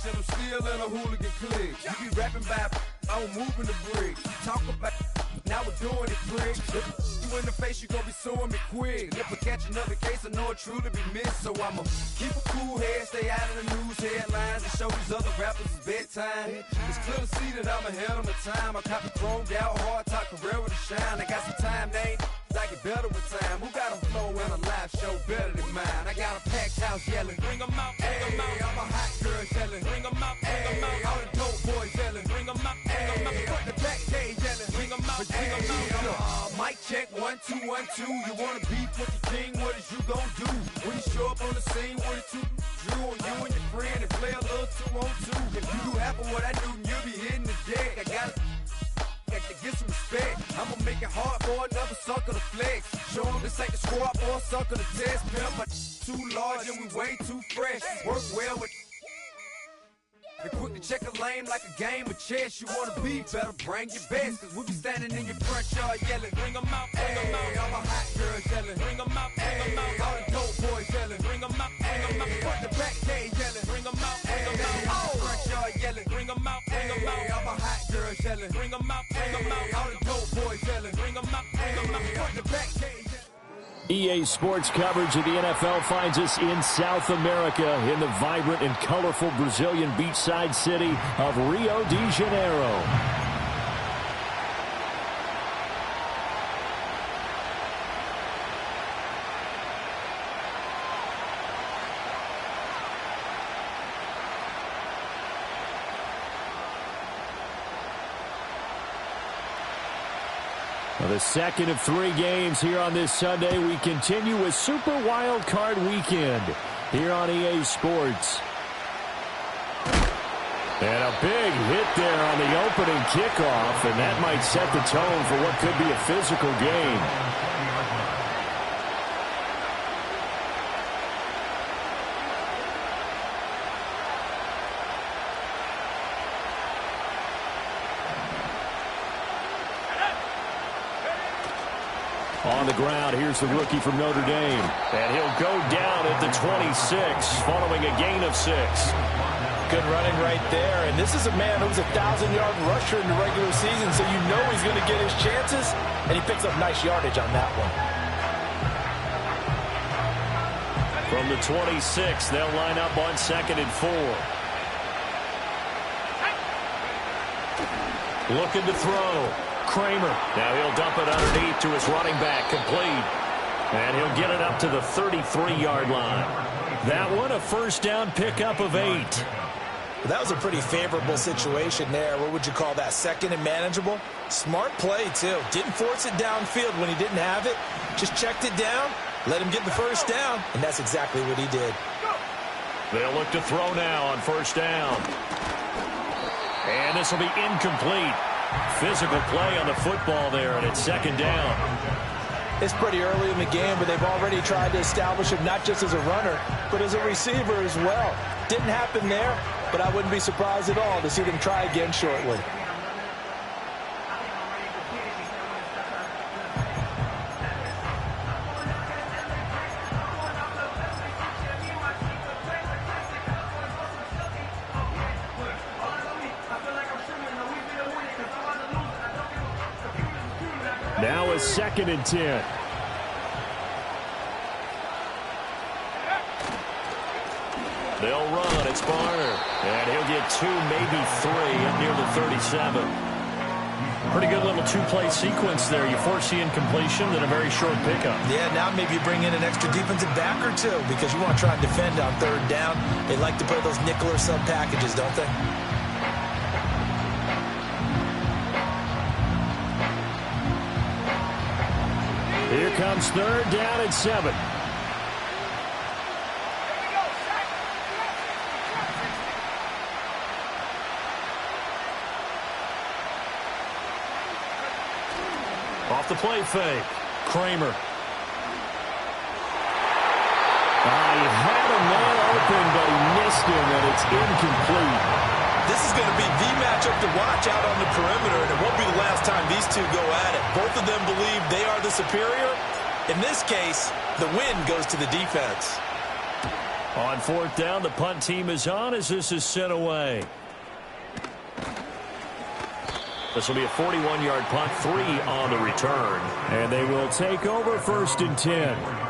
and I'm still in a hooligan clique. You be rapping by I'm moving the bricks. Talk about now we're doing it quick. If you in the face, you gon' be suing me quick. If I catch another case, I know it truly be missed. So I'ma keep a cool head, stay out of the news headlines, and show these other rappers it's bedtime. It's clear to see that I'm ahead of my time. I cop a chromed out, hard top career with a shine. I got some time, name. I get better with time. Who got a flow and a live show better than mine? I got a packed house yelling, bring 'em out, bring 'em out. I'm a hot girl yelling, bring 'em out, bring 'em out. All the dope boys yelling, bring 'em out, bring 'em out. Put the back cage yelling, bring 'em out, bring 'em out. Mic check 1 2 1 2. You wanna beef with the king? What is you gon' do when you show up on the scene with a two Drew on you and your friend and play a little 2-on-2? If you do half of what I do, then you'll be hitting the deck. I gotta to get some respect. I'ma make it hard for another sucker to flex. Show 'em this ain't the squad for a sucker to test. Pimp, my too large and we way too fresh. Work well with and quick to check a lane like a game of chess. You wanna be better, bring your best. Cause we be standing in your front yard yelling, bring 'em out, bring 'em out. All my hot girls yelling, bring 'em out, bring 'em out. All the dope boys yelling, bring 'em out, bring 'em out. Put the back cage yelling, bring 'em out, bring 'em out. All the front yard yelling, bring 'em out, bring 'em out. All my hot girls yelling, bring 'em out, bring 'em out. All the dope boys yelling, bring 'em out, bring 'em out. Put the back cage yelling. EA Sports coverage of the NFL finds us in South America in the vibrant and colorful Brazilian beachside city of Rio de Janeiro. The second of 3 games here on this Sunday. We continue with Super Wild Card Weekend here on EA Sports. And a big hit there on the opening kickoff, and that might set the tone for what could be a physical game. On the ground, here's the rookie from Notre Dame. And he'll go down at the 26, following a gain of 6. Good running right there. And this is a man who's a 1,000-yard rusher in the regular season, so you know he's going to get his chances. And he picks up nice yardage on that one. From the 26, they'll line up on 2nd and 4. Looking to throw. Kramer. Now he'll dump it underneath to his running back, complete. And he'll get it up to the 33-yard line. That one, a first down pickup of 8. That was a pretty favorable situation there. What would you call that? Second and manageable? Smart play, too. Didn't force it downfield when he didn't have it. Just checked it down, let him get the first down, and that's exactly what he did. They'll look to throw now on first down. And this will be incomplete. Physical play on the football there, and it's 2nd down. It's pretty early in the game, but they've already tried to establish him not just as a runner, but as a receiver as well. Didn't happen there, but I wouldn't be surprised at all to see them try again shortly. Now a 2nd and 10. They'll run. It's Barner. And he'll get 2, maybe 3 at near the 37. Pretty good little 2-play sequence there. You force the incompletion, then a very short pickup. Yeah, now maybe you bring in an extra defensive back or 2 because you want to try and defend on 3rd down. They like to play those nickel or sub packages, don't they? Here comes 3rd down and 7. Off the play fake. Kramer. He had a man open, but he missed him, and it's incomplete. This is going to be the matchup to watch out on the perimeter, and it won't be the last time these two go at it. Both of them believe they are the superior. In this case, the win goes to the defense. On 4th down, the punt team is on as this is sent away. This will be a 41-yard punt, 3 on the return. And they will take over 1st and 10.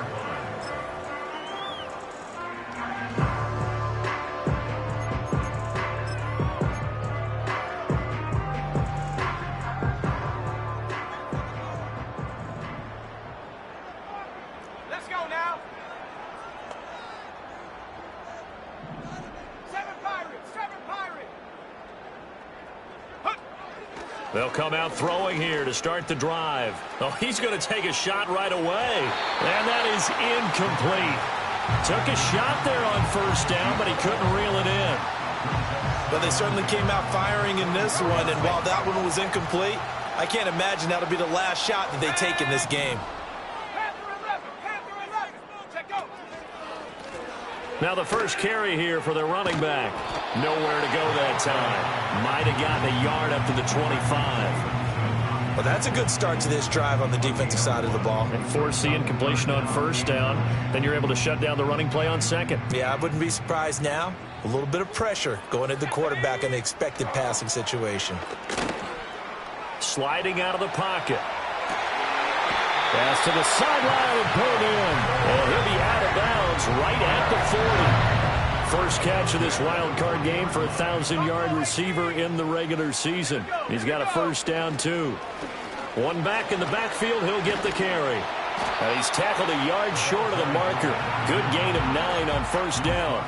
They'll come out throwing here to start the drive. Oh, he's going to take a shot right away. And that is incomplete. Took a shot there on 1st down, but he couldn't reel it in. But they certainly came out firing in this one, and while that one was incomplete, I can't imagine that'll be the last shot that they take in this game. Now the first carry here for their running back. Nowhere to go that time. Might have gotten a yard up to the 25. Well, that's a good start to this drive on the defensive side of the ball. And force the incompletion on 1st down. Then you're able to shut down the running play on 2nd. Yeah, I wouldn't be surprised now. A little bit of pressure going at the quarterback in the expected passing situation. Sliding out of the pocket. Pass to the sideline and pulled in. And he'll be out of bounds right at the 40. First catch of this wild card game for a 1,000-yard receiver in the regular season. He's got a 1st down, too. One back in the backfield, he'll get the carry. He's tackled a yard short of the marker. Good gain of 9 on 1st down.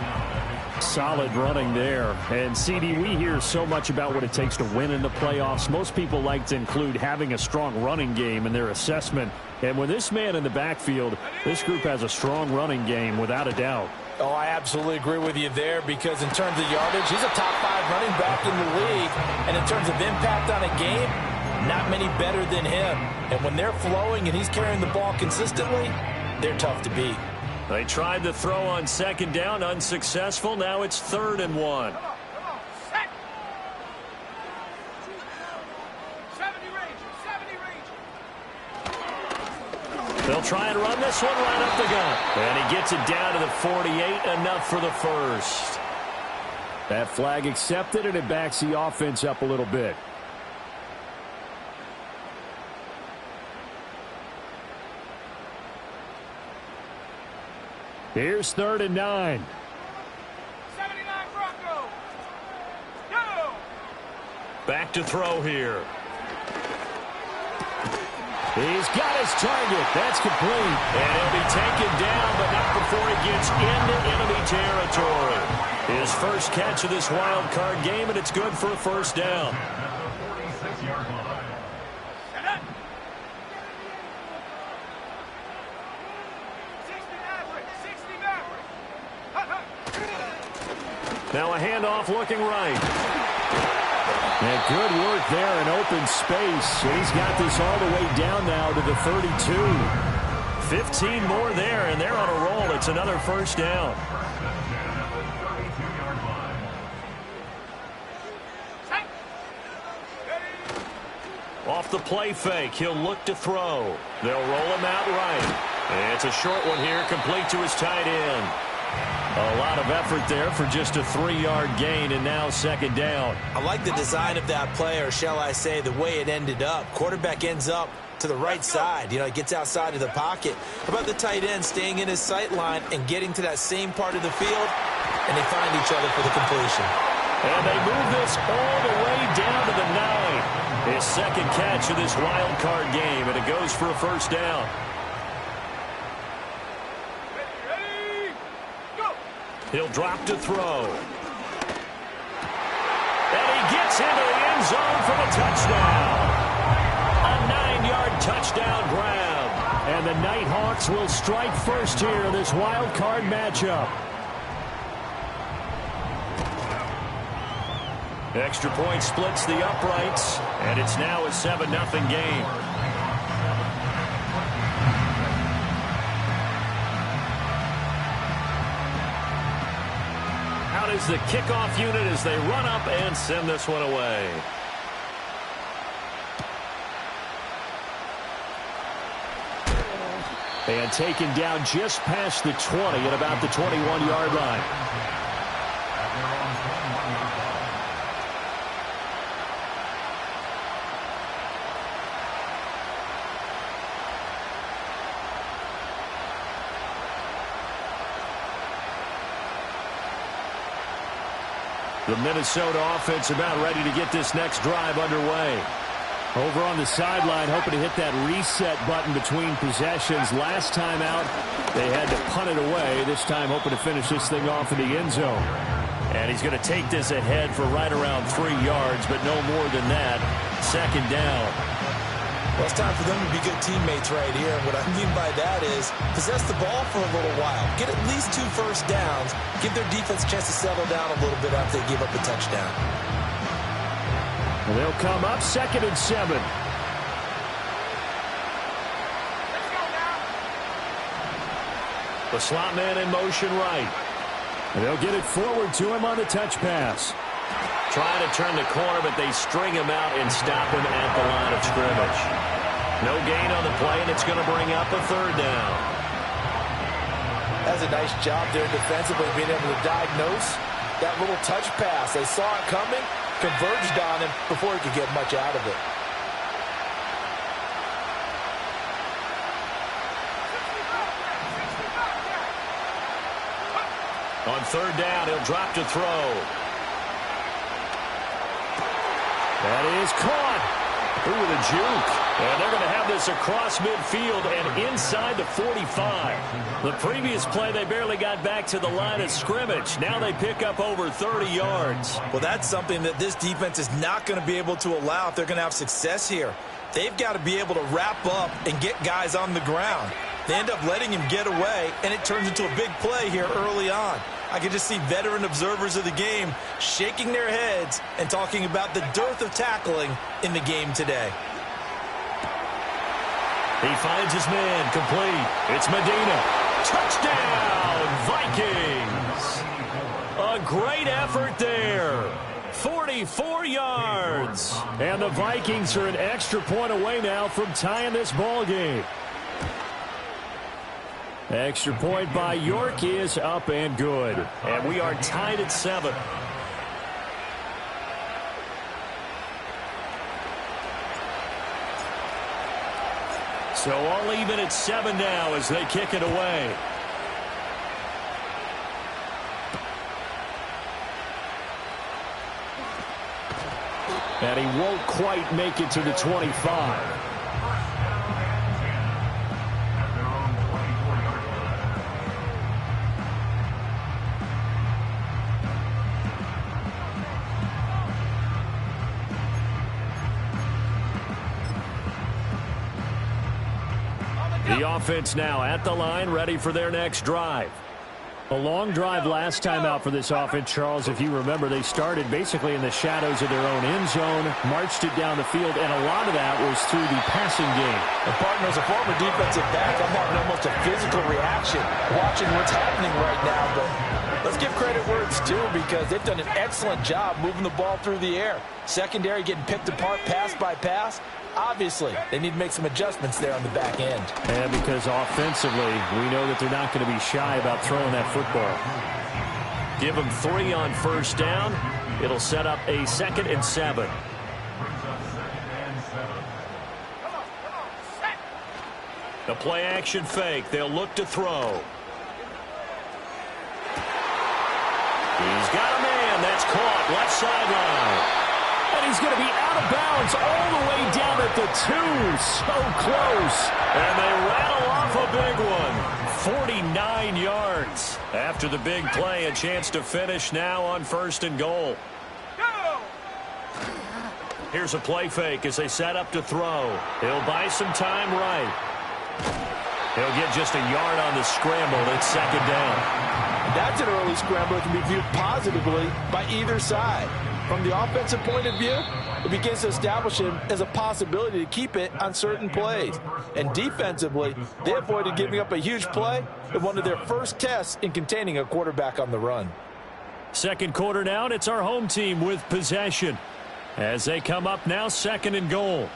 Solid running there. And, CD, we hear so much about what it takes to win in the playoffs. Most people like to include having a strong running game in their assessment. And with this man in the backfield, this group has a strong running game without a doubt. Oh, I absolutely agree with you there because in terms of yardage, he's a top 5 running back in the league. And in terms of impact on a game, not many better than him. And when they're flowing and he's carrying the ball consistently, they're tough to beat. They tried to throw on 2nd down, unsuccessful. Now it's 3rd and 1. They'll try and run this one right up the gut. And he gets it down to the 48, enough for the 1st. That flag accepted, and it backs the offense up a little bit. Here's 3rd and 9. 79 Bronco. Go. Back to throw here. He's got his target. That's complete. And he'll be taken down, but not before he gets into enemy territory. His first catch of this wild card game, and it's good for a 1st down. Now a handoff looking right. And good work there in open space. And he's got this all the way down now to the 32. 15 more there, and they're on a roll. It's another 1st down. Off the play fake, he'll look to throw. They'll roll him out right. And it's a short one here, complete to his tight end. A lot of effort there for just a 3-yard gain, and now 2nd down. I like the design of that play, or shall I say the way it ended up. Quarterback ends up to the right side. You know, he gets outside of the pocket. How about the tight end staying in his sight line and getting to that same part of the field, and they find each other for the completion. And they move this all the way down to the 9. His 2nd catch of this wild card game, and it goes for a 1st down. He'll drop to throw. And he gets into the end zone for the touchdown. A 9-yard touchdown grab. And the Nighthawks will strike first here in this wild card matchup. Extra point splits the uprights, and it's now a 7-0 game. Out is the kickoff unit as they run up and send this one away. And taken down just past the 20 at about the 21-yard line. The Minnesota offense about ready to get this next drive underway. Over on the sideline, hoping to hit that reset button between possessions. Last time out, they had to punt it away. This time, hoping to finish this thing off in the end zone. And he's going to take this ahead for right around 3 yards, but no more than that. Second down. Well, it's time for them to be good teammates right here. And what I mean by that is possess the ball for a little while. Get at least 2 first downs. Give their defense a chance to settle down a little bit after they give up a touchdown. And they'll come up 2nd and 7. The slot man in motion right. And they'll get it forward to him on the touch pass. Trying to turn the corner, but they string him out and stop him at the line of scrimmage. No gain on the play, and it's going to bring up a 3rd down. That's a nice job there defensively, being able to diagnose that little touch pass. They saw it coming, converged on him before he could get much out of it. On 3rd down, he'll drop to throw. That is caught. Ooh, with a juke. And they're going to have this across midfield and inside the 45. The previous play, they barely got back to the line of scrimmage. Now they pick up over 30 yards. Well, that's something that this defense is not going to be able to allow if they're going to have success here. They've got to be able to wrap up and get guys on the ground. They end up letting him get away, and it turns into a big play here early on. I can just see veteran observers of the game shaking their heads and talking about the dearth of tackling in the game today. He finds his man complete. It's Medina. Touchdown, Vikings. A great effort there. 44 yards. And the Vikings are an extra point away now from tying this ball game. Extra point by York is up and good. And we are tied at 7. So all even at 7 now as they kick it away. And he won't quite make it to the 25. The offense now at the line, ready for their next drive. A long drive last time out for this offense, Charles. If you remember, they started basically in the shadows of their own end zone, marched it down the field, and a lot of that was through the passing game. And partner, as a former defensive back, I'm having almost a physical reaction watching what's happening right now. But let's give credit where it's due, because they've done an excellent job moving the ball through the air. Secondary getting picked apart pass by pass. Obviously, they need to make some adjustments there on the back end. And because offensively, we know that they're not going to be shy about throwing that football. Give them 3 on 1st down. It'll set up a 2nd and 7. The play action fake. They'll look to throw. He's got a man. That's caught. Left sideline. And he's going to be out of bounds all the way down at the 2. So close. And they rattle off a big one. 49 yards. After the big play, a chance to finish now on 1st and goal. Here's a play fake as they set up to throw. He'll buy some time right. He'll get just a yard on the scramble. It's 2nd down. That's an early scramble that can be viewed positively by either side. From the offensive point of view, it begins to establish him as a possibility to keep it on certain plays. And defensively, they avoided giving up a huge play in one of their first tests in containing a quarterback on the run. Second quarter now, and it's our home team with possession. As they come up now, 2nd and goal.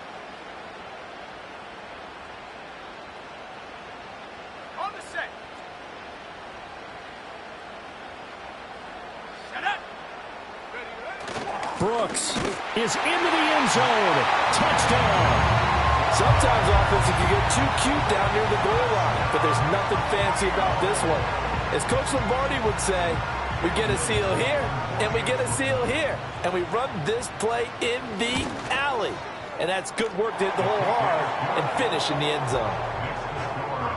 Brooks is into the end zone. Touchdown. Sometimes offense, you get too cute down near the goal line, but there's nothing fancy about this one. As Coach Lombardi would say, we get a seal here, and we get a seal here, and we run this play in the alley. And that's good work to hit the hole hard and finish in the end zone.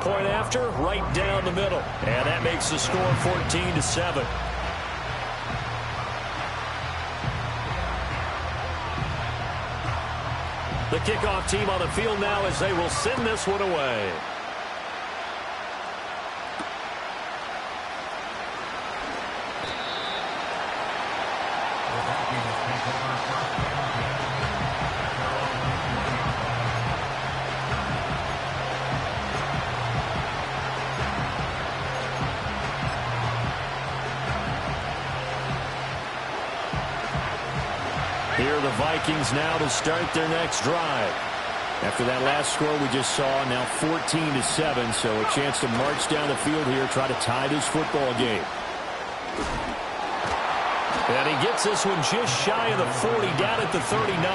Point after, right down the middle. And that makes the score 14-7. The kickoff team on the field now as they will send this one away. Here are the Vikings now to start their next drive. After that last score we just saw, now 14-7, so a chance to march down the field here, try to tie this football game. And he gets this one just shy of the 40, down at the 39.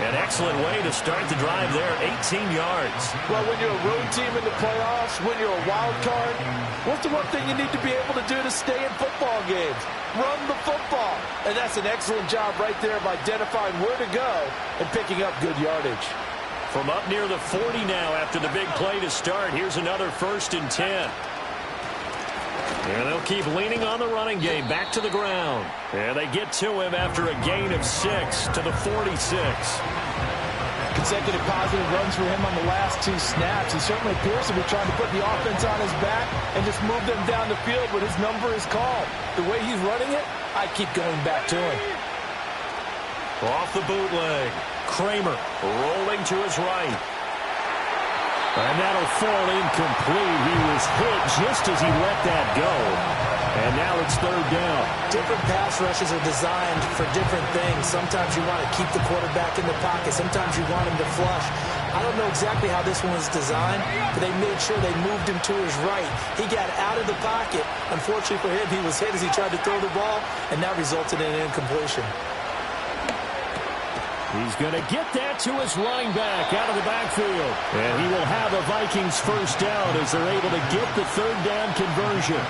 An excellent way to start the drive there, 18 yards. Well, when you're a road team in the playoffs, when you're a wild card, what's the one thing you need to be able to do to stay in football games? Run the football. And that's an excellent job right there of identifying where to go and picking up good yardage. From up near the 40 now after the big play to start, here's another 1st and 10. And they'll keep leaning on the running game, back to the ground. And they get to him after a gain of 6 to the 46. Consecutive positive runs for him on the last 2 snaps. He certainly appears to be trying to put the offense on his back and just move them down the field when his number is called. The way he's running it, I keep going back to him. Off the bootleg. Kramer rolling to his right. And that'll fall incomplete. He was hit just as he let that go. And now it's 3rd down. Different pass rushes are designed for different things. Sometimes you want to keep the quarterback in the pocket. Sometimes you want him to flush. I don't know exactly how this one was designed, but they made sure they moved him to his right. He got out of the pocket. Unfortunately for him, he was hit as he tried to throw the ball, and that resulted in an incompletion. He's going to get that to his running back out of the backfield. And he will have a Vikings 1st down as they're able to get the 3rd down conversion.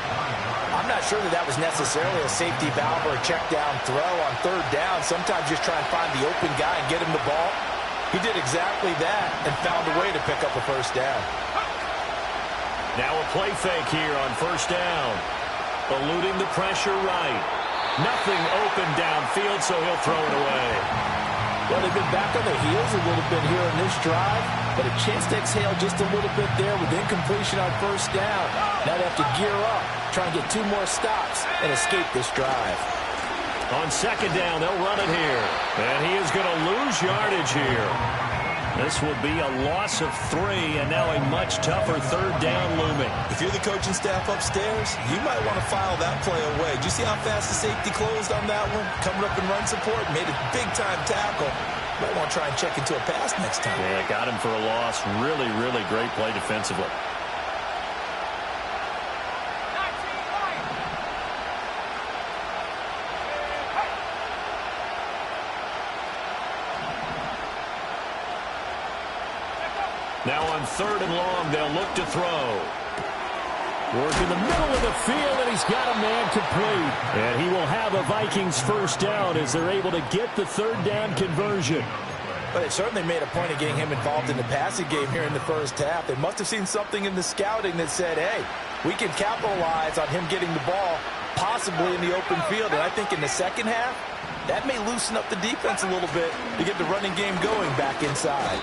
I'm not sure that was necessarily a safety valve or a check down throw on 3rd down. Sometimes just try and find the open guy and get him the ball. He did exactly that and found a way to pick up a 1st down. Now a play fake here on 1st down. Eluding the pressure right. Nothing open downfield, so he'll throw it away. Well, they've been back on their heels a little bit here in this drive, but a chance to exhale just a little bit there with incompletion on 1st down. Now they have to gear up, try and get 2 more stops and escape this drive. On 2nd down, they'll run it here. And he is going to lose yardage here. This will be a loss of 3, and now a much tougher 3rd down looming. If you're the coaching staff upstairs, you might want to file that play away. Do you see how fast the safety closed on that one? Coming up in run support, made a big-time tackle. Might want to try and check into a pass next time. Yeah, got him for a loss. Really, really great play defensively. Now on 3rd and long, they'll look to throw. Work in the middle of the field, and he's got a man complete. And he will have a Vikings 1st down as they're able to get the 3rd down conversion. But they certainly made a point of getting him involved in the passing game here in the 1st half. They must have seen something in the scouting that said, hey, we can capitalize on him getting the ball, possibly in the open field. And I think in the 2nd half, that may loosen up the defense a little bit to get the running game going back inside.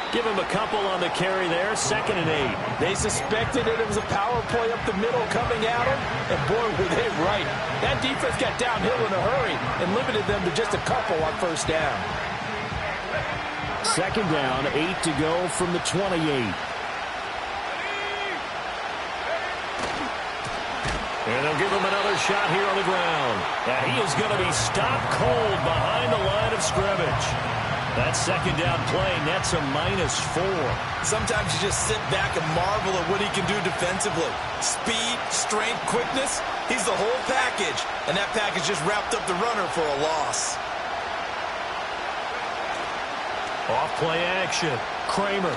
Give him a couple on the carry there, 2nd and 8. They suspected that it was a power play up the middle coming at them, and boy, were they right. That defense got downhill in a hurry and limited them to just a couple on 1st down. 2nd down, 8 to go from the 28. And they'll give him another shot here on the ground. And he is going to be stopped cold behind the line of scrimmage. That 2nd down play nets a -4. Sometimes you just sit back and marvel at what he can do defensively. Speed, strength, quickness. He's the whole package, and that package just wrapped up the runner for a loss. Off-play action. Kramer.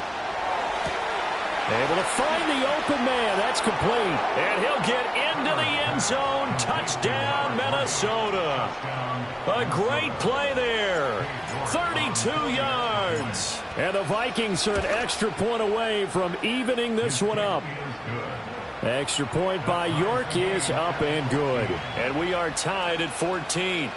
Able to find the open man. That's complete. And he'll get into the end zone. Touchdown, Minnesota. A great play there. 32 yards. And the Vikings are an extra point away from evening this one up. Extra point by York is up and good. And we are tied at 14.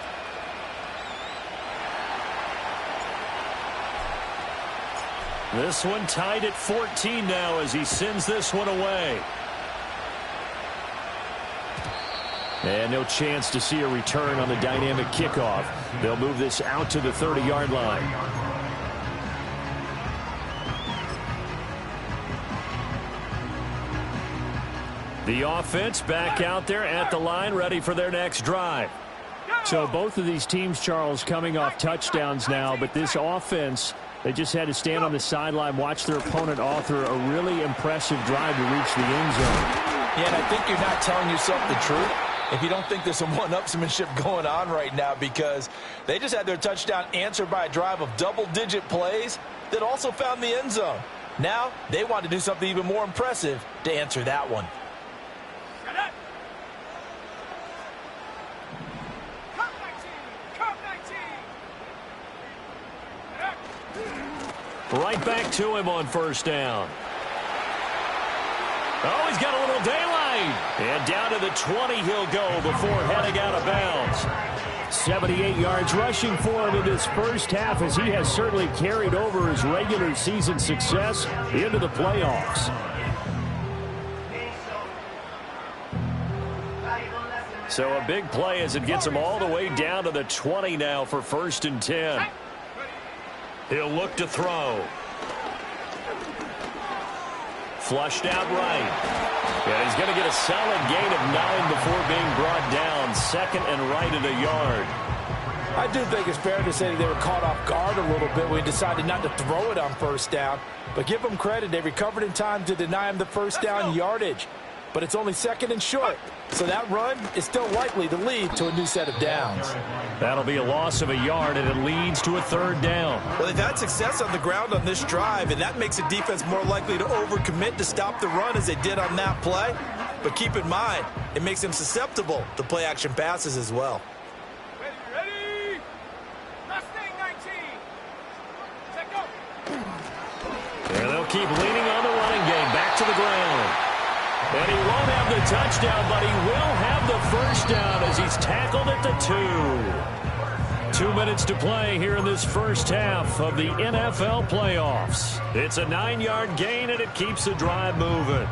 This one tied at 14 now as he sends this one away. And no chance to see a return on the dynamic kickoff. They'll move this out to the 30-yard line. The offense back out there at the line, ready for their next drive. So both of these teams, Charles, coming off touchdowns now, but this offense, they just had to stand on the sideline, watch their opponent author a really impressive drive to reach the end zone. Yeah, and I think you're not telling yourself the truth if you don't think there's some one-upsmanship going on right now, because they just had their touchdown answered by a drive of double-digit plays that also found the end zone. Now they want to do something even more impressive to answer that one. Right back to him on first down. Oh, he's got a little daylight. And down to the 20 he'll go before heading out of bounds. 78 yards rushing for him in this first half, as he has certainly carried over his regular season success into the playoffs. So a big play as it gets him all the way down to the 20 now for 1st and 10. He'll look to throw. Flushed out right. And he's going to get a solid gain of 9 before being brought down. 2nd and right at a yard. I do think it's fair to say that they were caught off guard a little bit when he decided not to throw it on first down. But give them credit. They recovered in time to deny him the first down yardage. But it's only 2nd and short. So that run is still likely to lead to a new set of downs. That'll be a loss of a yard, and it leads to a 3rd down. Well, they've had success on the ground on this drive, and that makes the defense more likely to overcommit to stop the run as they did on that play. But keep in mind, it makes them susceptible to play-action passes as well. Ready? Last thing, 19. Check go. And they'll keep leaning on the running game. Back to the ground. And he won't have the touchdown, but he will have the first down as he's tackled at the 2. 2 minutes to play here in this first half of the NFL playoffs. It's a 9-yard gain, and it keeps the drive moving.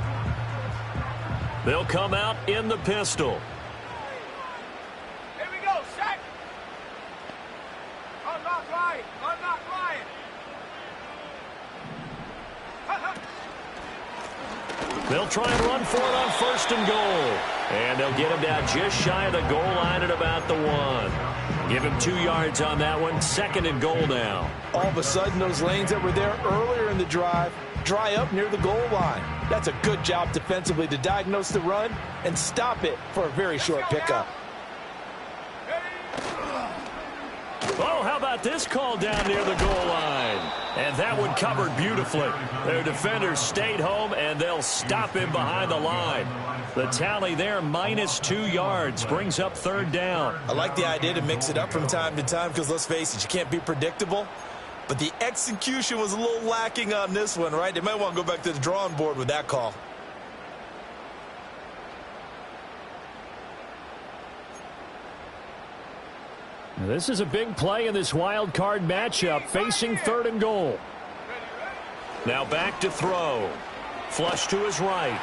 They'll come out in the pistol. Here we go, set. Unlock right. Unlock right. They'll try and run for it on 1st and goal. And they'll get him down just shy of the goal line at about the 1. Give him 2 yards on that one. 2nd and goal now. All of a sudden, those lanes that were there earlier in the drive dry up near the goal line. That's a good job defensively to diagnose the run and stop it for a very short pickup. Oh, how about this call down near the goal line? And that one covered beautifully. Their defenders stayed home, and they'll stop him behind the line. The tally there, -2 yards, brings up 3rd down. I like the idea to mix it up from time to time because, let's face it, you can't be predictable. But the execution was a little lacking on this one, right? They might want to go back to the drawing board with that call. This is a big play in this wild card matchup, facing 3rd and goal. Now back to throw. Flush to his right.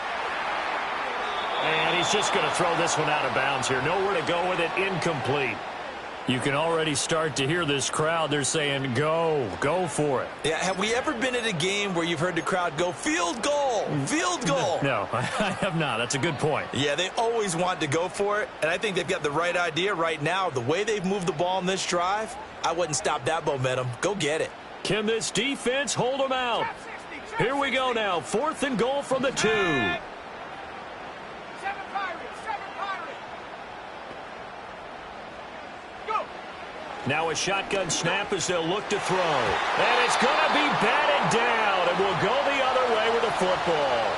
And he's just going to throw this one out of bounds here. Nowhere to go with it. Incomplete. You can already start to hear this crowd. They're saying, go for it. Yeah, have we ever been at a game where you've heard the crowd go, field goal, field goal? No, I have not. That's a good point. Yeah, they always want to go for it, and I think they've got the right idea right now. The way they've moved the ball in this drive, I wouldn't stop that momentum. Go get it. Can this defense hold them out? Here we go now. 4th and goal from the 2. 7 Pirates. Now a shotgun snap as they'll look to throw. And it's going to be batted down. And will go the other way with the football.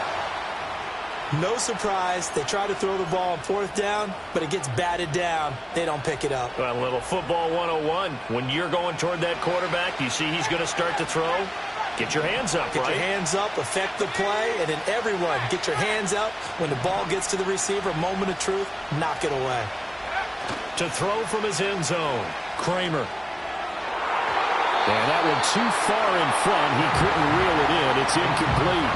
No surprise. They try to throw the ball on 4th down, but it gets batted down. They don't pick it up. A little football 101. When you're going toward that quarterback, you see he's going to start to throw. Get your hands up, Get your hands up, affect the play, and then everyone get your hands up. When the ball gets to the receiver, moment of truth, knock it away. To throw from his end zone, Kramer. And that one too far in front. He couldn't reel it in. It's incomplete.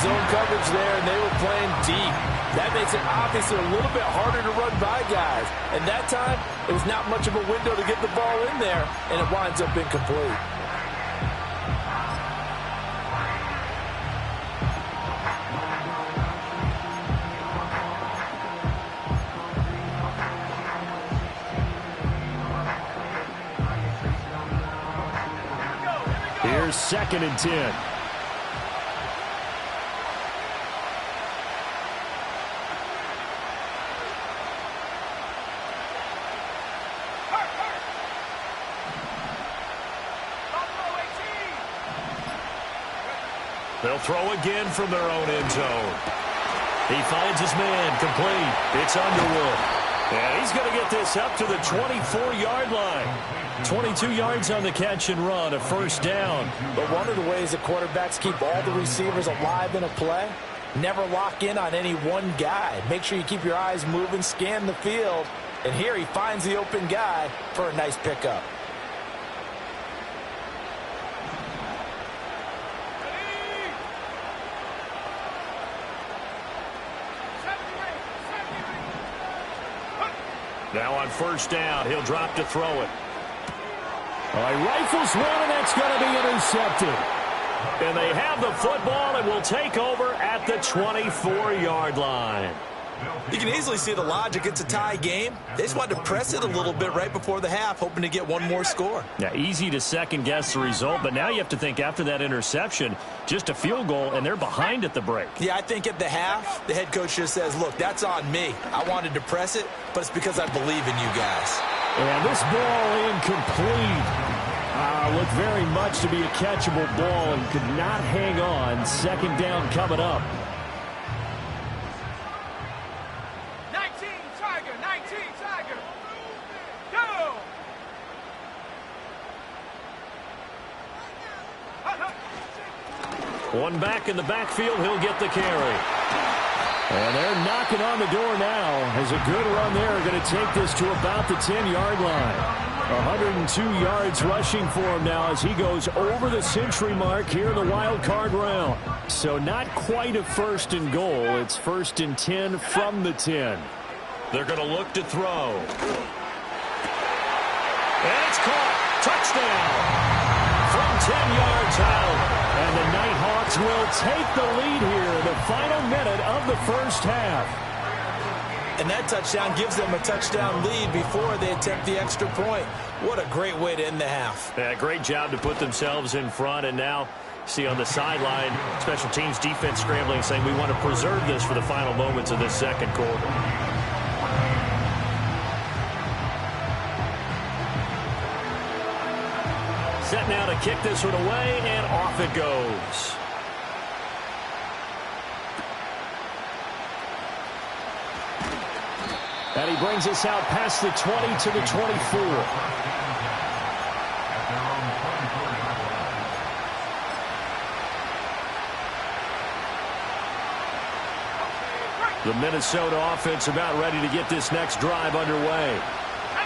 Zone coverage there, and they were playing deep. That makes it obviously a little bit harder to run by guys. And that time, it was not much of a window to get the ball in there, and it winds up incomplete. Here's 2nd and 10. They'll throw again from their own end zone. He finds his man complete. It's Underwood. And he's going to get this up to the 24-yard line. 22 yards on the catch and run, a 1st down. But one of the ways that quarterbacks keep all the receivers alive in a play, never lock in on any one guy. Make sure you keep your eyes moving, scan the field. And here he finds the open guy for a nice pickup. Now on 1st down, he'll drop to throw it. All right, rifles one, and that's going to be intercepted. And they have the football and will take over at the 24-yard line. You can easily see the logic. It's a tie game. They just wanted to press it a little bit right before the half, hoping to get one more score. Yeah, easy to second-guess the result, but now you have to think after that interception, just a field goal, and they're behind at the break. Yeah, I think at the half, the head coach just says, look, that's on me. I wanted to press it, but it's because I believe in you guys. And this ball incomplete. Looked very much to be a catchable ball and could not hang on. 2nd down coming up. 19 Tiger, go! One back in the backfield, he'll get the carry. And they're knocking on the door now as a good run there. Going to take this to about the 10-yard line. 102 yards rushing for him now as he goes over the century mark here in the wild card round. So not quite a 1st and goal. It's 1st and 10 from the 10. They're going to look to throw. And it's caught. Touchdown. From 10 yards out. And the Nighthawks will take the lead here in the final minute of the 1st half. And that touchdown gives them a touchdown lead before they attempt the extra point. What a great way to end the half. Yeah, great job to put themselves in front. And now, see on the sideline, special teams defense scrambling, saying we want to preserve this for the final moments of this 2nd quarter. Set now to kick this one away, and off it goes. And he brings us out past the 20 to the 24. The Minnesota offense about ready to get this next drive underway.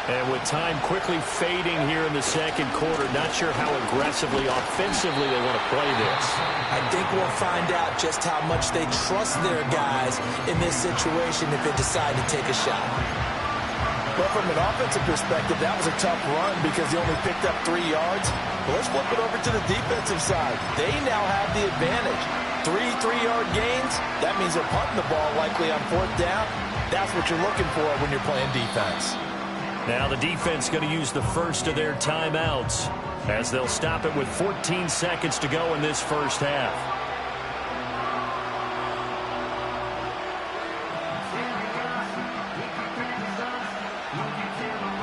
And with time quickly fading here in the 2nd quarter, not sure how aggressively, offensively they want to play this. I think we'll find out just how much they trust their guys in this situation if they decide to take a shot. But from an offensive perspective, that was a tough run because they only picked up 3 yards. But let's flip it over to the defensive side. They now have the advantage. 3 3-yard gains, that means they're punting the ball likely on 4th down. That's what you're looking for when you're playing defense. Now the defense going to use the first of their timeouts as they'll stop it with 14 seconds to go in this 1st half.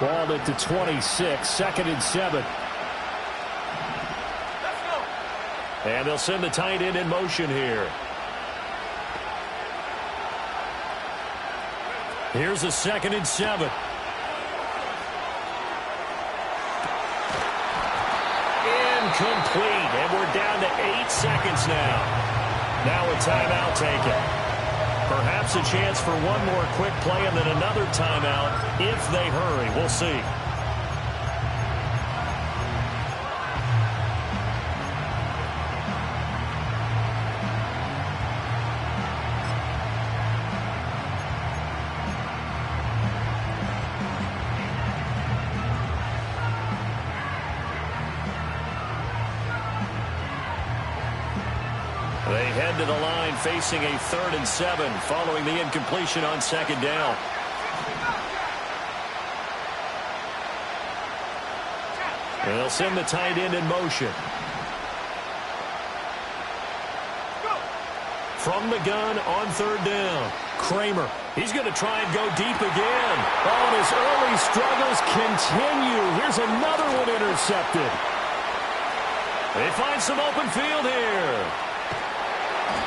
Ball at the 26, 2nd and 7. And they'll send the tight end in motion here. Here's a 2nd and 7. Incomplete, and we're down to 8 seconds now. Now a timeout taken. Perhaps a chance for one more quick play and then another timeout if they hurry. We'll see. They head to the line facing a 3rd and 7 following the incompletion on 2nd down. And they'll send the tight end in motion. From the gun on 3rd down. Kramer, he's going to try and go deep again. Oh, and his early struggles continue. Here's another one intercepted. They find some open field here.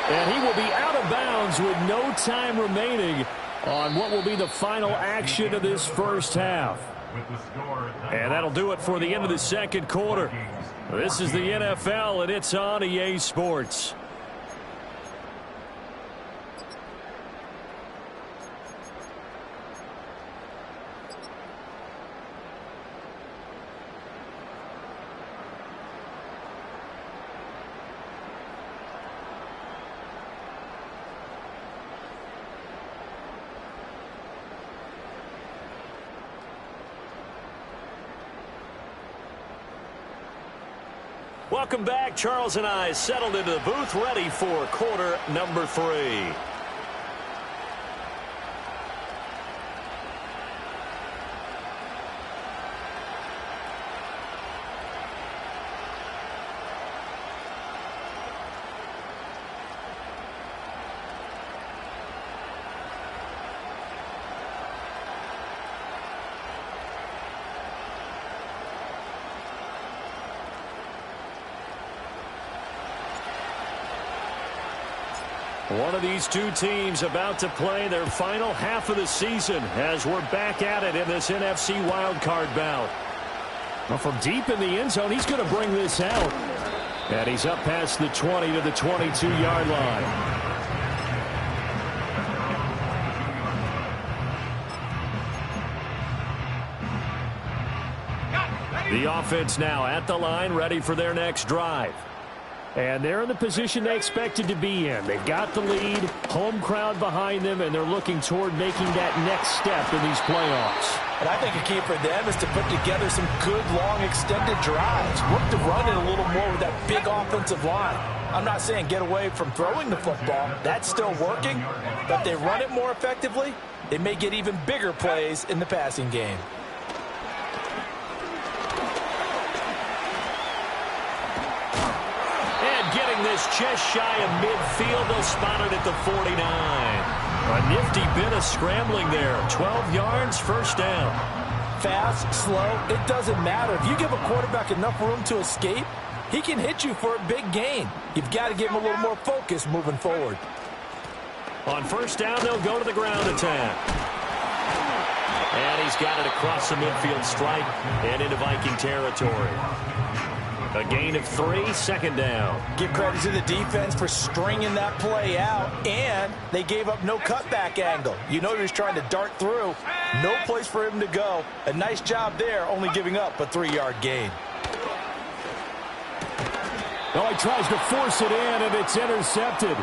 And he will be out of bounds with no time remaining on what will be the final action of this first half. And that'll do it for the end of the second quarter. This is the NFL, and it's on EA Sports. Welcome back. Charles and I settled into the booth, ready for quarter number 3. One of these two teams about to play their final half of the season as we're back at it in this NFC wildcard bout. Well, from deep in the end zone, he's going to bring this out. And he's up past the 20 to the 22-yard line. The offense now at the line, ready for their next drive. And they're in the position they expected to be in. They've got the lead, home crowd behind them, and they're looking toward making that next step in these playoffs. And I think a key for them is to put together some good, long, extended drives. Work to run it a little more with that big offensive line. I'm not saying get away from throwing the football. That's still working. But if they run it more effectively, they may get even bigger plays in the passing game. This just shy of midfield. They'll spot it at the 49. A nifty bit of scrambling there. 12 yards, first down. Fast, slow, it doesn't matter. If you give a quarterback enough room to escape, he can hit you for a big gain. You've got to give him a little more focus moving forward. On first down, they'll go to the ground attack. And he's got it across the midfield stripe and into Viking territory. A gain of 3, second down. Give credit to the defense for stringing that play out, and they gave up no cutback angle. You know he was trying to dart through. No place for him to go. A nice job there, only giving up a 3-yard gain. Well, he tries to force it in, and it's intercepted.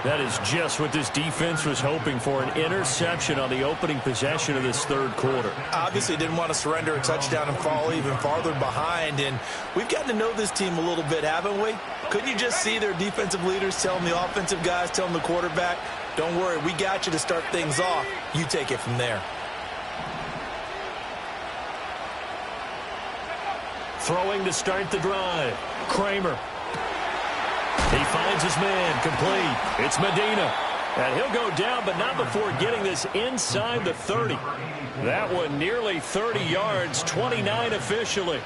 That is just what this defense was hoping for, an interception on the opening possession of this third quarter. Obviously didn't want to surrender a touchdown and fall even farther behind, and we've gotten to know this team a little bit, haven't we? Couldn't you just see their defensive leaders telling the offensive guys, telling the quarterback, don't worry, we got you to start things off. You take it from there. Throwing to start the drive. Kramer. He finds his man, complete. It's Medina. And he'll go down, but not before getting this inside the 30. That one nearly 30 yards, 29 officially.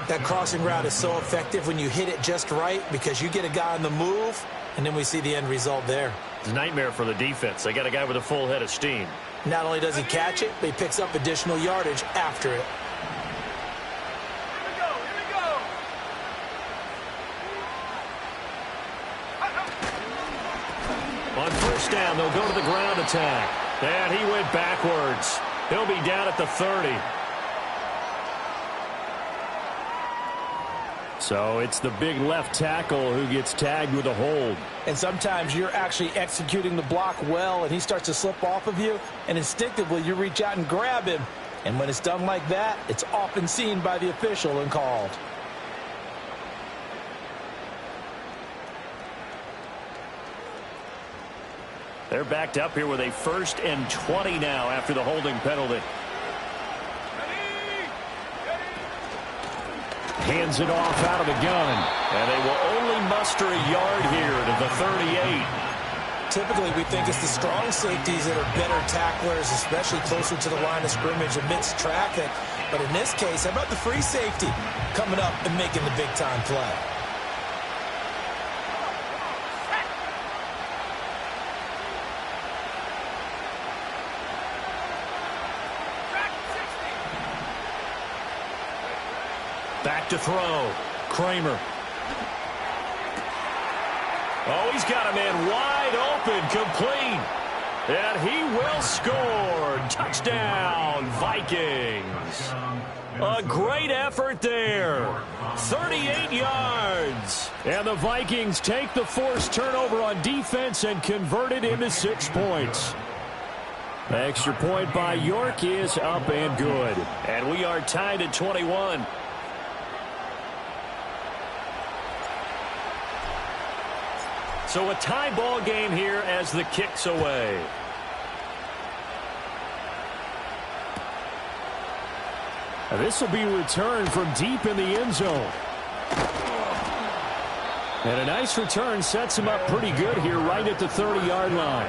That crossing route is so effective when you hit it just right because you get a guy on the move, and then we see the end result there. It's a nightmare for the defense. They got a guy with a full head of steam. Not only does he catch it, but he picks up additional yardage after it. On first down, they'll go to the ground attack. And he went backwards. He'll be down at the 30. So it's the big left tackle who gets tagged with a hold. And sometimes you're actually executing the block well, and he starts to slip off of you, and instinctively you reach out and grab him. And when it's done like that, it's often seen by the official and called. They're backed up here with a 1st and 20 now after the holding penalty. Hands it off out of the gun. And they will only muster a yard here to the 38. Typically, we think it's the strong safeties that are better tacklers, especially closer to the line of scrimmage amidst traffic. But in this case, how about the free safety coming up and making the big-time play? Back to throw. Kramer. Oh, he's got a man wide open, complete. And he will score. Touchdown, Vikings. A great effort there. 38 yards. And the Vikings take the forced turnover on defense and convert it into 6 points. The extra point by York is up and good. And we are tied at 21. So a tie ball game here as the kick's away. Now this will be returned from deep in the end zone. And a nice return sets him up pretty good here right at the 30-yard line.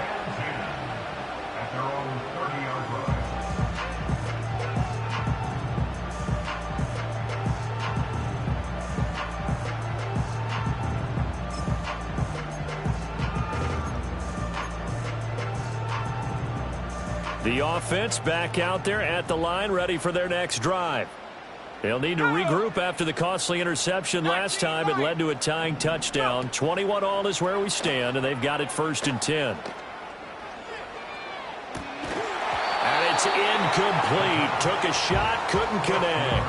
The offense back out there at the line, ready for their next drive. They'll need to regroup after the costly interception last time. It led to a tying touchdown. 21 all is where we stand, and they've got it 1st and 10. And it's incomplete. Took a shot, couldn't connect.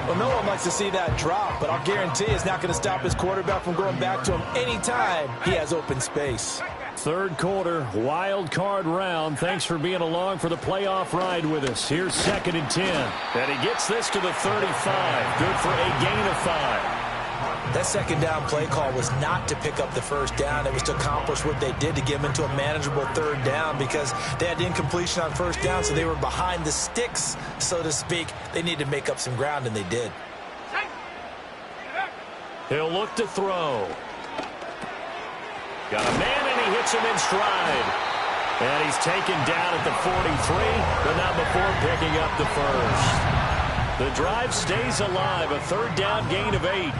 Well, no one likes to see that drop, but I'll guarantee it's not going to stop his quarterback from going back to him anytime he has open space. 3rd quarter, wild card round. Thanks for being along for the playoff ride with us. Here's 2nd and 10. And he gets this to the 35. Good for a gain of 5. That 2nd down play call was not to pick up the 1st down. It was to accomplish what they did to get them into a manageable 3rd down because they had incompletion on 1st down, so they were behind the sticks, so to speak. They needed to make up some ground, and they did. He'll look to throw. Got a man, and he hits him in stride. And he's taken down at the 43, but not before picking up the 1st. The drive stays alive, a 3rd down gain of 8.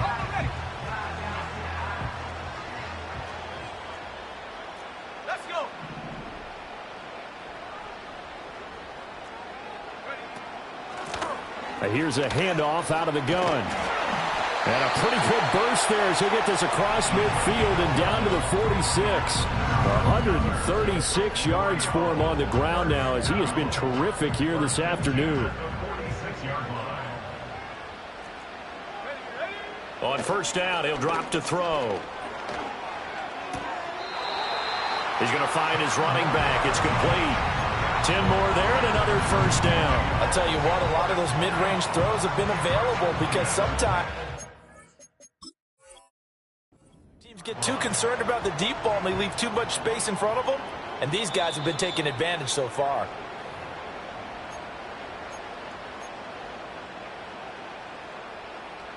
Let's go. Here's a handoff out of the gun. And a pretty good burst there as he'll get this across midfield and down to the 46. 136 yards for him on the ground now as he has been terrific here this afternoon. On 1st down, he'll drop to throw. He's going to find his running back. It's complete. 10 more there and another 1st down. I'll tell you what, a lot of those mid-range throws have been available because sometimes teams get too concerned about the deep ball and they leave too much space in front of them, and these guys have been taking advantage so far.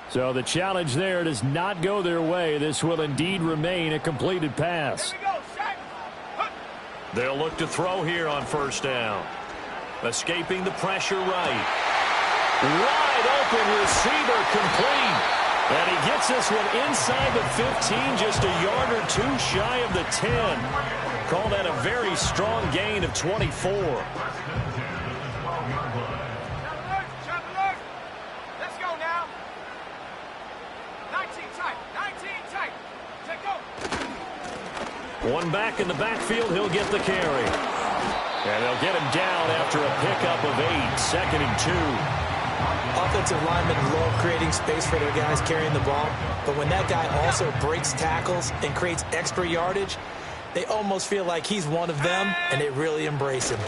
So the challenge there does not go their way. This will indeed remain a completed pass. They'll look to throw here on first down. Escaping the pressure right. Wide open receiver complete. And he gets this one inside the 15, just a yard or two shy of the 10. Call that a very strong gain of 24. Let's go now. 19 tight. 19 tight. Take go. One back in the backfield, he'll get the carry. And they'll get him down after a pickup of 8, second and 2. Offensive linemen love creating space for their guys carrying the ball, but when that guy also breaks tackles and creates extra yardage, they almost feel like he's one of them, and they really embrace him.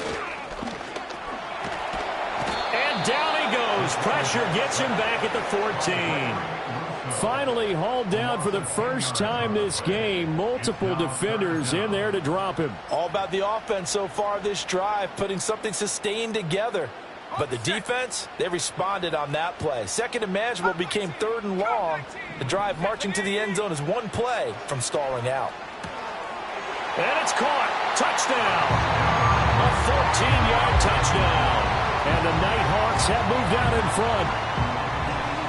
And down he goes. Pressure gets him back at the 14. Finally hauled down for the first time this game. Multiple defenders in there to drop him. All about the offense so far this drive, putting something sustained together. But the defense, they responded on that play. Second and manageable became third and long. The drive marching to the end zone is one play from stalling out. And it's caught. Touchdown. A 14-yard touchdown. And the Nighthawks have moved out in front.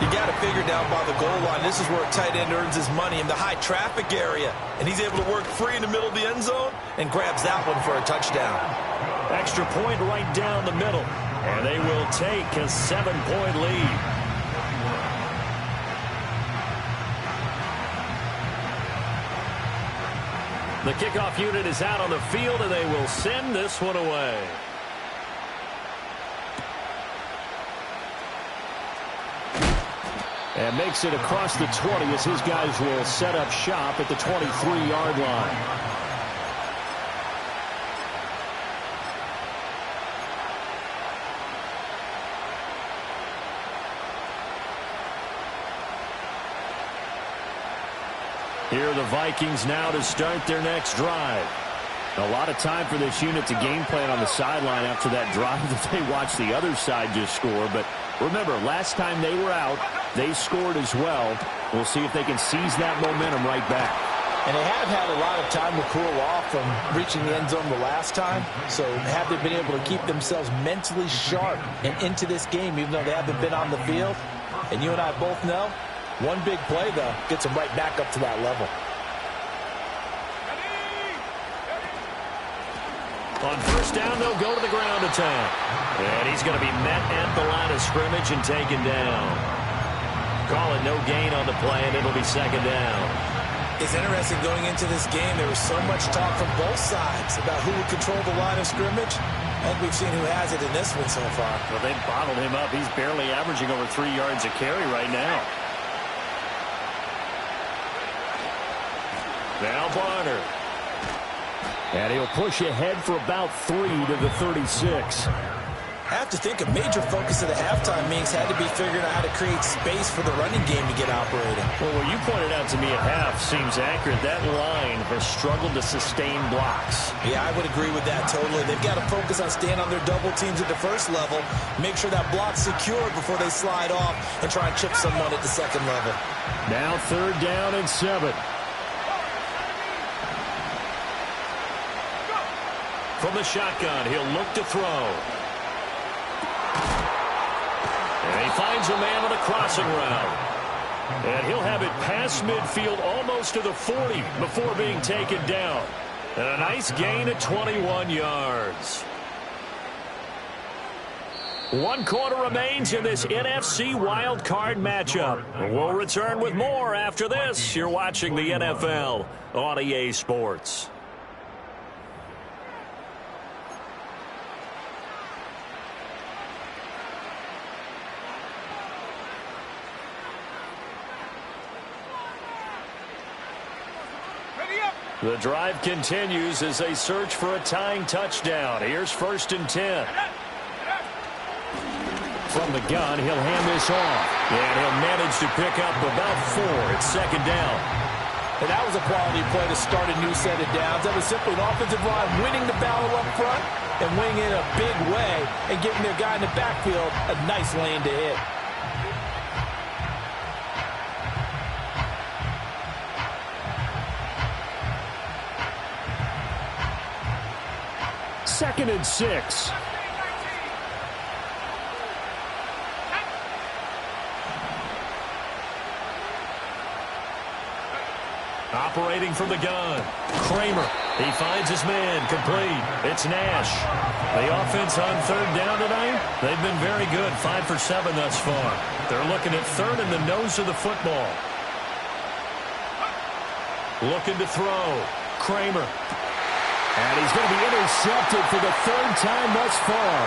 You got to figure down by the goal line. This is where a tight end earns his money, in the high traffic area. And he's able to work free in the middle of the end zone and grabs that one for a touchdown. Extra point right down the middle. And they will take a 7-point lead. The kickoff unit is out on the field, and they will send this one away. And makes it across the 20 as his guys will set up shop at the 23-yard line. Here are the Vikings now to start their next drive. A lot of time for this unit to game plan on the sideline after that drive that they watched the other side just score. But remember, last time they were out, they scored as well. We'll see if they can seize that momentum right back. And they have had a lot of time to cool off from reaching the end zone the last time. So have they been able to keep themselves mentally sharp and into this game, even though they haven't been on the field? And you and I both know, one big play, though, gets them right back up to that level. On first down, they'll go to the ground attack. And he's going to be met at the line of scrimmage and taken down. Call it no gain on the play, and it'll be second down. It's interesting going into this game. There was so much talk from both sides about who would control the line of scrimmage. I think we've seen who has it in this one so far. Well, they bottled him up. He's barely averaging over 3 yards a carry right now. Now Barner. And he'll push ahead for about 3 to the 36. I have to think a major focus of the halftime meetings had to be figuring out how to create space for the running game to get operating. Well, what you pointed out to me at half seems accurate. That line has struggled to sustain blocks. Yeah, I would agree with that totally. They've got to focus on staying on their double teams at the first level, make sure that block's secured before they slide off and try and chip someone at the second level. Now third down and 7. From the shotgun, he'll look to throw. And he finds a man on a crossing route. And he'll have it past midfield almost to the 40 before being taken down. And a nice gain of 21 yards. 1 quarter remains in this NFC Wild Card matchup. We'll return with more after this. You're watching the NFL on EA Sports. The drive continues as they search for a tying touchdown. Here's first and 10. From the gun, he'll hand this off. And he'll manage to pick up about 4. It's second down. And that was a quality play to start a new set of downs. That was simply an offensive line winning the battle up front and winning in a big way and giving their guy in the backfield a nice lane to hit. 2nd and 6. Operating from the gun. Kramer. He finds his man. Complete. It's Nash. The offense on 3rd down tonight, they've been very good. 5 for 7 thus far. They're looking at 3rd in the nose of the football. Looking to throw. Kramer. And he's going to be intercepted for the 3rd time thus far.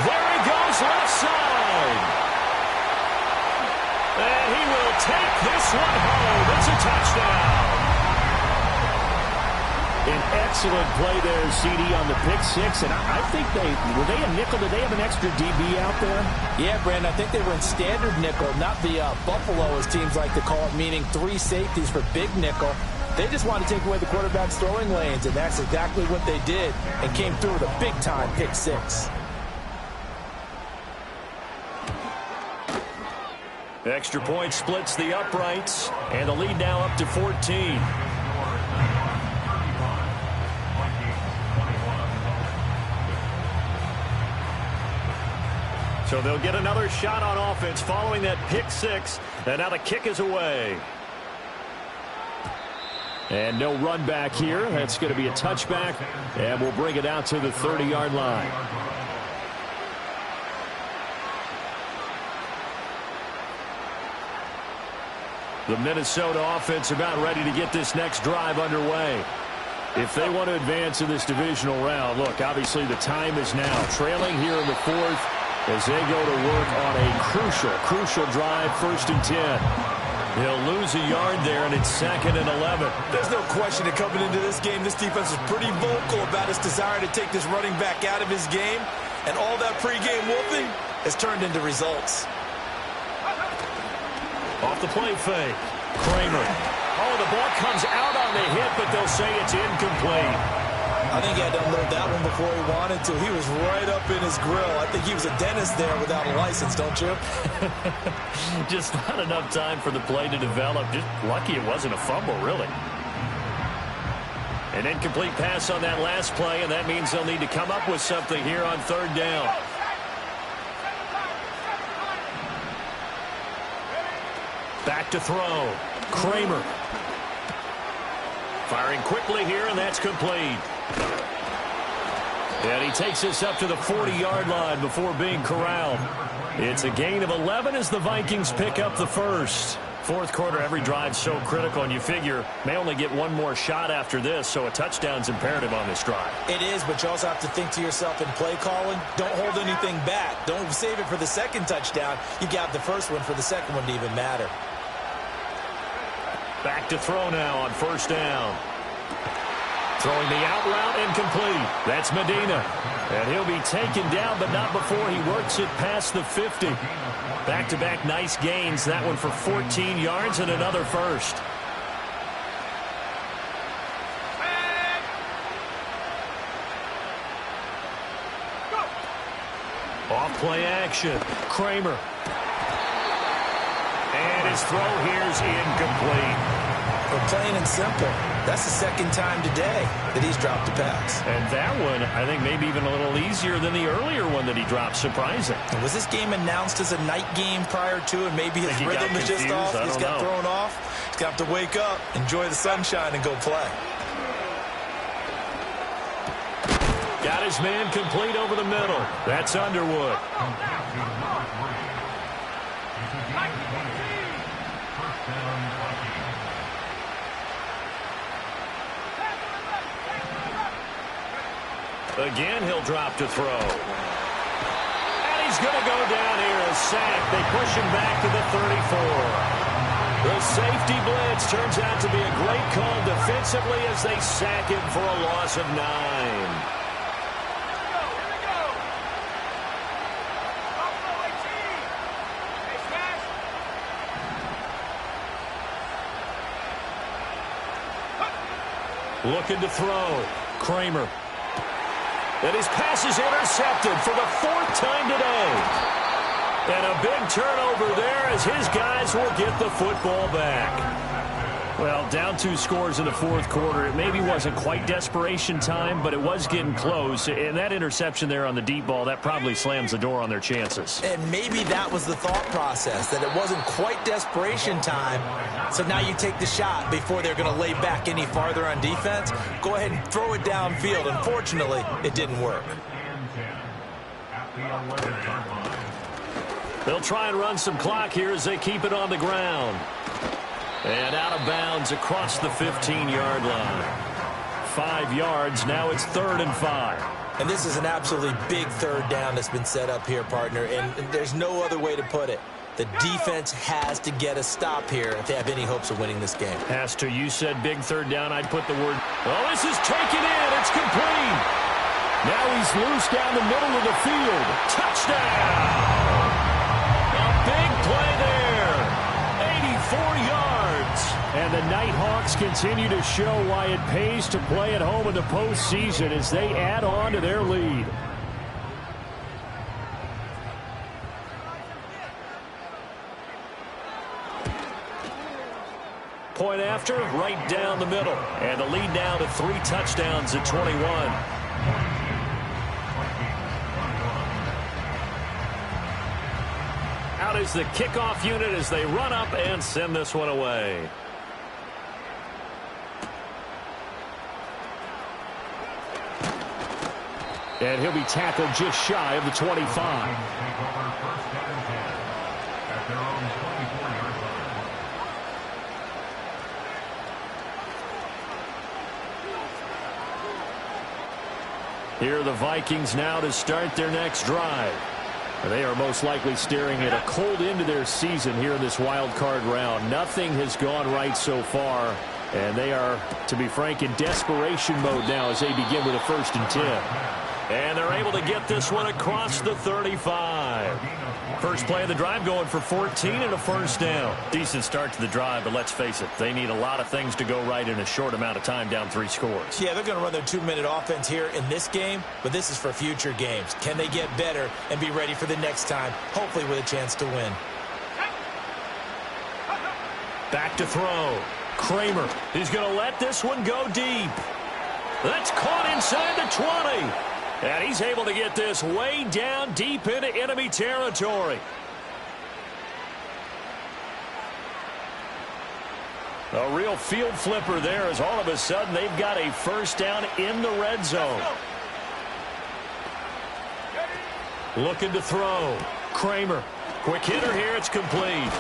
There he goes, left side. And he will take this one home. It's a touchdown. An excellent play there, CD, on the pick 6. And I think were they a nickel? Did they have an extra DB out there? Yeah, Brandon, I think they were in standard nickel, not the Buffalo, as teams like to call it, meaning 3 safeties for big nickel. They just wanted to take away the quarterback's throwing lanes, and that's exactly what they did, and came through with a big-time pick 6. Extra point splits the uprights, and the lead now up to 14. So they'll get another shot on offense following that pick 6, and now the kick is away. And no run back here. That's going to be a touchback, and we'll bring it out to the 30-yard line. The Minnesota offense about ready to get this next drive underway. If they want to advance in this divisional round, look, obviously the time is now. Trailing here in the 4th as they go to work on a crucial drive, 1st and 10. He'll lose a yard there, and it's 2nd and 11. There's no question that coming into this game, this defense is pretty vocal about its desire to take this running back out of his game, and all that pregame wolfing has turned into results. Off the play fake. Kramer. Oh, the ball comes out on the hit, but they'll say it's incomplete. I think he had to unload that one before he wanted to. He was right up in his grill. I think he was a dentist there without a license, don't you? Just not enough time for the play to develop. Just lucky it wasn't a fumble, really. An incomplete pass on that last play, and that means they'll need to come up with something here on 3rd down. Back to throw. Kramer. Firing quickly here, and that's complete. And he takes this up to the 40-yard line before being corralled. It's a gain of 11 as the Vikings pick up the 1st. 4th quarter, every drive so critical, and you figure may only get one more shot after this, so a touchdown's imperative on this drive. It is, but you also have to think to yourself in play calling, don't hold anything back. Don't save it for the 2nd touchdown. You got the 1st one for the 2nd one to even matter. Back to throw now on 1st down. Throwing the out route incomplete. That's Medina. And he'll be taken down, but not before he works it past the 50. Back-to-back nice gains. That one for 14 yards and another 1st. Off play action. Kramer. And his throw here is incomplete. But plain and simple, that's the 2nd time today that he's dropped a pass. And that one, I think, maybe even a little easier than the earlier one that he dropped. Surprising. Was this game announced as a night game prior to, and maybe his rhythm is just off? He's got thrown off. He's going to have to wake up, enjoy the sunshine, and go play. Got his man complete over the middle. That's Underwood. Again, he'll drop to throw. And he's going to go down here as sacked. They push him back to the 34. The safety blitz turns out to be a great call defensively as they sack him for a loss of 9. Looking to throw. Kramer. And his pass is intercepted for the 4th time today. And a big turnover there as his guys will get the football back. Well, down 2 scores in the fourth quarter. It maybe wasn't quite desperation time, but it was getting close. And that interception there on the deep ball, that probably slams the door on their chances. And maybe that was the thought process, that it wasn't quite desperation time. So now you take the shot before they're going to lay back any farther on defense. Go ahead and throw it downfield. Unfortunately, it didn't work. They'll try and run some clock here as they keep it on the ground. And out of bounds across the 15-yard line. 5 yards. Now it's 3rd and 5. And this is an absolutely big third down that's been set up here, partner. And there's no other way to put it. The defense has to get a stop here if they have any hopes of winning this game. Has to. You said big third down. I'd put the word. Oh, this is taken in. It's complete. Now he's loose down the middle of the field. Touchdown. A big play there. 84 yards. And the Nighthawks continue to show why it pays to play at home in the postseason as they add on to their lead. Point after, right down the middle. And the lead now to 3 touchdowns at 21. Out is the kickoff unit as they run up and send this one away. And he'll be tackled just shy of the 25. Here are the Vikings now to start their next drive. They are most likely staring at a cold end to their season here in this wild card round. Nothing has gone right so far, and they are, to be frank, in desperation mode now as they begin with a 1st and 10. And they're able to get this one across the 35. First play of the drive going for 14 and a 1st down. Decent start to the drive, but let's face it, they need a lot of things to go right in a short amount of time down 3 scores. Yeah, they're going to run their 2-minute offense here in this game, but this is for future games. Can they get better and be ready for the next time, hopefully with a chance to win? Back to throw. Kramer, he's going to let this one go deep. That's caught inside the 20. And he's able to get this way down deep into enemy territory. A real field flipper there as all of a sudden they've got a 1st down in the red zone. Looking to throw. Kramer. Quick hitter here. It's complete.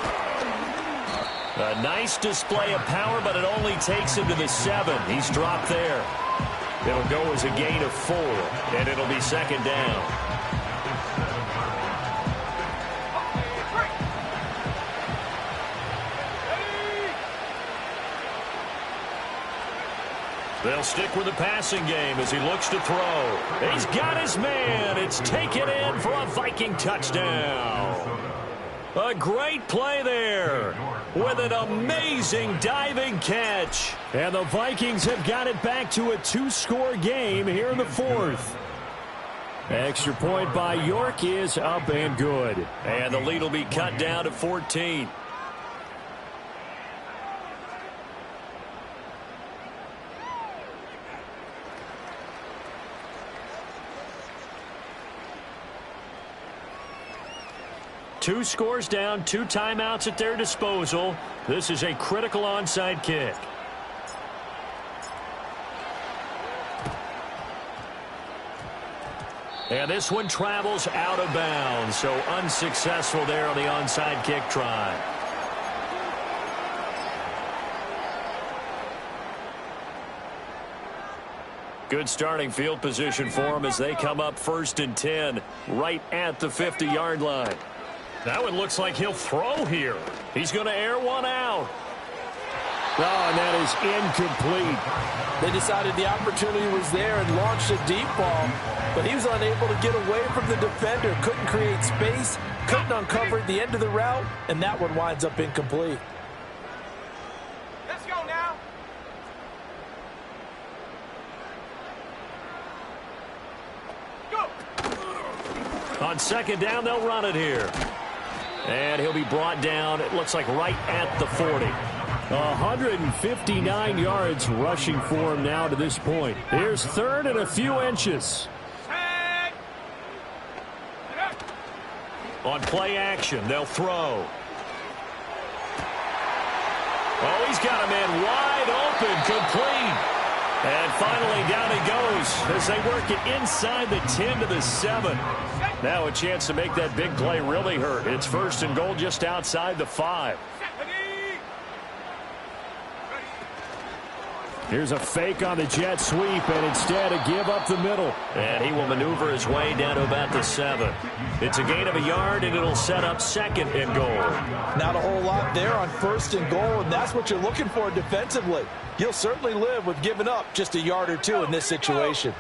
A nice display of power, but it only takes him to the 7. He's dropped there. It'll go as a gain of 4, and it'll be 2nd down. They'll stick with the passing game as he looks to throw. He's got his man. It's taken in for a Viking touchdown. A great play there with an amazing diving catch. And the Vikings have got it back to a 2-score game here in the 4th. Extra point by York is up and good. And the lead will be cut down to 14. Two scores down, 2 timeouts at their disposal. This is a critical onside kick. And this one travels out of bounds, so unsuccessful there on the onside kick try. Good starting field position for them as they come up 1st and 10 right at the 50-yard line. That one looks like he'll throw here. He's going to air one out. Oh, and that is incomplete. They decided the opportunity was there and launched a deep ball, but he was unable to get away from the defender, couldn't create space, couldn't uncover the end of the route, and that one winds up incomplete. Let's go now. Go. On 2nd down, they'll run it here. And he'll be brought down, it looks like right at the 40. 159 yards rushing for him now to this point. Here's third and a few inches. On play action, they'll throw. Oh, he's got a man wide open, complete. And finally down he goes as they work it inside the 10 to the 7. Now a chance to make that big play really hurt. It's first and goal just outside the 5. Here's a fake on the jet sweep, and instead a give up the middle. And he will maneuver his way down to about the 7. It's a gain of a yard, and it'll set up second and goal. Not a whole lot there on first and goal, and that's what you're looking for defensively. You'll certainly live with giving up just a yard or two in this situation.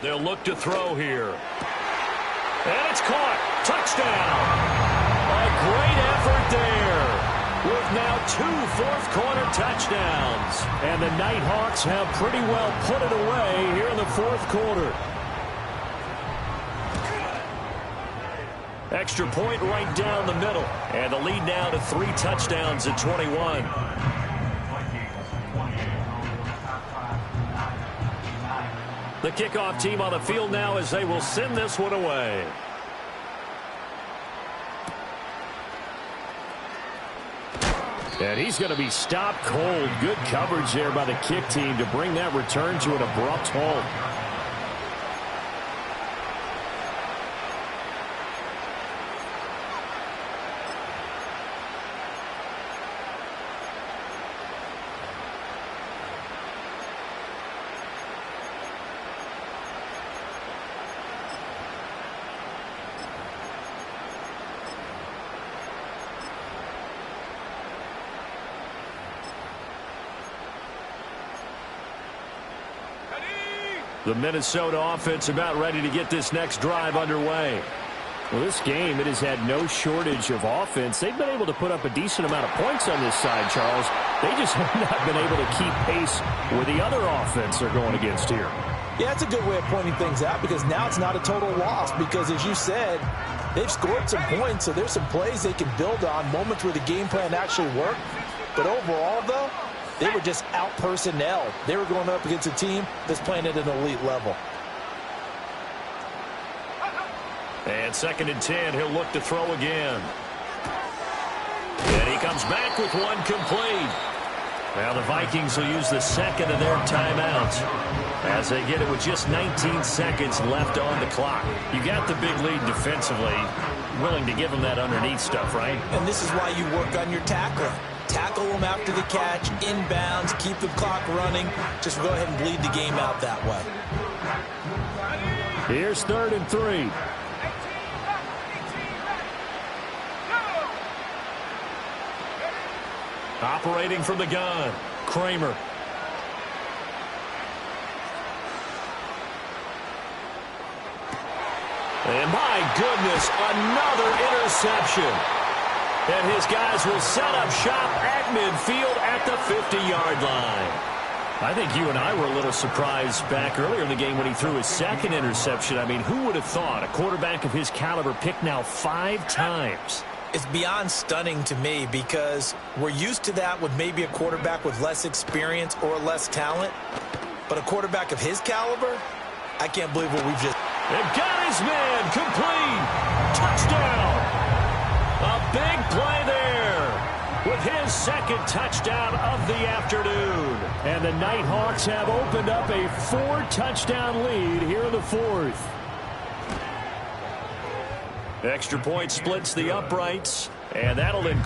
They'll look to throw here. And it's caught. Touchdown. A great effort there, with now 2 fourth-quarter touchdowns. And the Nighthawks have pretty well put it away here in the fourth quarter. Extra point right down the middle. And the lead now to 3 touchdowns at 21. The kickoff team on the field now as they will send this one away. And he's going to be stopped cold. Good coverage there by the kick team to bring that return to an abrupt halt. The Minnesota offense about ready to get this next drive underway. Well, this game, it has had no shortage of offense. They've been able to put up a decent amount of points on this side, Charles. They just have not been able to keep pace with the other offense they're going against here. Yeah, it's a good way of pointing things out because now it's not a total loss because, as you said, they've scored some points, so there's some plays they can build on, moments where the game plan actually worked. But overall, though, they were just out-personnel. They were going up against a team that's playing at an elite level. And second and 10, he'll look to throw again. And he comes back with one complete. Now the Vikings will use the second of their timeouts as they get it with just 19 seconds left on the clock. You got the big lead defensively, willing to give them that underneath stuff, right? And this is why you work on your tackling. Tackle them after the catch, inbounds, keep the clock running. Just go ahead and bleed the game out that way. Here's third and 3. Operating from the gun, Kramer. And my goodness, another interception. And his guys will set up shop at midfield at the 50-yard line. I think you and I were a little surprised back earlier in the game when he threw his second interception. I mean, who would have thought a quarterback of his caliber picked now 5 times? It's beyond stunning to me because we're used to that with maybe a quarterback with less experience or less talent. But a quarterback of his caliber, I can't believe what we've just... And got his man complete. Touchdown. A big play there with his second touchdown of the afternoon. And the Nighthawks have opened up a 4-touchdown lead here in the fourth. Extra point splits the uprights, and that'll increase.